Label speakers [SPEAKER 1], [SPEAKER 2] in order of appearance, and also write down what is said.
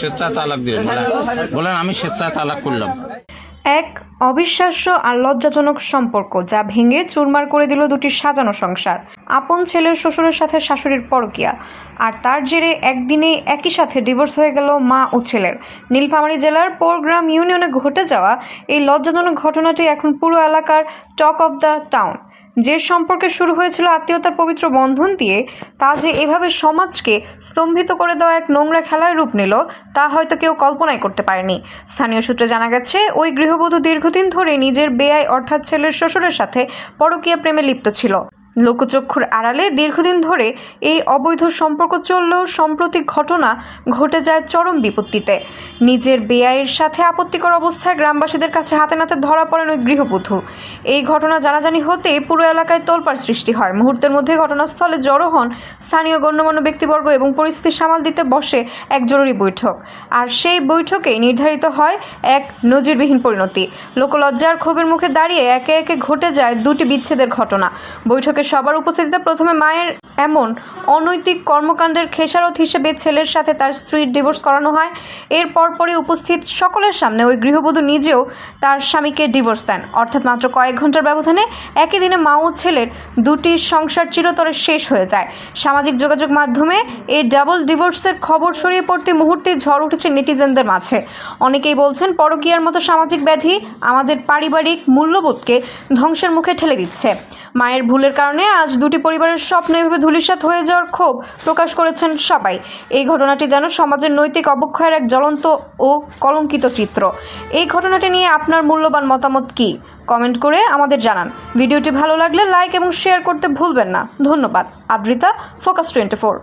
[SPEAKER 1] স্বেচ্ছায় তালাক দিলেন? বলেন আমি স্বেচ্ছায় তালাক করলাম।
[SPEAKER 2] এক অবিশ্বাস্য আর লজ্জাজনক সম্পর্ক যা ভেঙে চুরমার করে দিল দুটি সাজানো সংসার। আপন ছেলের শ্বশুরের সাথে শাশুড়ির পরকীয়া, আর তার জেরে একদিনেই একই সাথে ডিভোর্স হয়ে গেল মা ও ছেলের। নীলফামারী জেলার পোরগ্রাম ইউনিয়নে ঘটে যাওয়া এই লজ্জাজনক ঘটনাটি এখন পুরো এলাকার টক অফ দ্য টাউন। যে সম্পর্কে শুরু হয়েছিল আত্মীয়তার পবিত্র বন্ধন দিয়ে, তা যে এভাবে সমাজকে স্তম্ভিত করে দেওয়া এক নোংরা খেলায় রূপ নিল, তা হয়তো কেউ কল্পনাই করতে পারেনি। স্থানীয় সূত্রে জানা গেছে, ওই গৃহবধূ দীর্ঘদিন ধরে নিজের বেয়াই অর্থাৎ ছেলের শ্বশুরের সাথে পরকীয়া প্রেমে লিপ্ত ছিল। লোকচক্ষুর আড়ালে দীর্ঘদিন ধরে এই অবৈধ সম্পর্ক চললেও সম্প্রতি ঘটনা ঘটে যায় চরম বিপত্তিতে। নিজের বেয়াইয়ের সাথে আপত্তিকর অবস্থায় গ্রামবাসীদের কাছে হাতে নাতে ধরা পড়েন ওই গৃহবধূ। এই ঘটনা জানাজানি হতে পুরো এলাকায় তোলপাড় সৃষ্টি হয়। মুহূর্তের মধ্যে ঘটনাস্থলে জড়ো হন স্থানীয় গণ্যমান্য ব্যক্তিবর্গ এবং পরিস্থিতি সামাল দিতে বসে এক জরুরি বৈঠক। আর সেই বৈঠকেই নির্ধারিত হয় এক নজিরবিহীন পরিণতি। লোকলজ্জার ক্ষোভের মুখে দাঁড়িয়ে একে একে ঘটে যায় দুটি বিচ্ছেদের ঘটনা। বৈঠকে সবার উপস্থিতিতে প্রথমে মায়ের এমন অনৈতিক কর্মকাণ্ডের খেসারত হিসেবে ছেলের সাথে তার স্ত্রীর ডিভোর্স করানো হয়। এর পরপরই উপস্থিত সকলের সামনে ওই গৃহবধূ নিজেও তার স্বামীকে ডিভোর্স দেন। অর্থাৎ মাত্র কয়েক ঘন্টার ব্যবধানে একই দিনে মা ও ছেলের দুটি সংসার চিরতরে শেষ হয়ে যায়। সামাজিক যোগাযোগ মাধ্যমে এই ডাবল ডিভোর্সের খবর ছড়িয়ে পড়তে মুহূর্তেই ঝড় উঠেছে নেটিজেনদের মাঝে। অনেকেই বলছেন, পরকীয়ার মতো সামাজিক ব্যাধি আমাদের পারিবারিক মূল্যবোধকে ধ্বংসের মুখে ঠেলে দিচ্ছে। মায়ের ভুলের কারণে আজ দুটি পরিবারের স্বপ্ন এভাবে ধূলিসাৎ হয়ে যাওয়ার ক্ষোভ প্রকাশ করেছেন সবাই। এই ঘটনাটি যেন সমাজের নৈতিক অবক্ষয়ের এক জ্বলন্ত ও কলঙ্কিত চিত্র। এই ঘটনাটি নিয়ে আপনার মূল্যবান মতামত কি? কমেন্ট করে আমাদের জানান। ভিডিওটি ভালো লাগলে লাইক এবং শেয়ার করতে ভুলবেন না। ধন্যবাদ। আদ্রিতা, ফোকাস 24।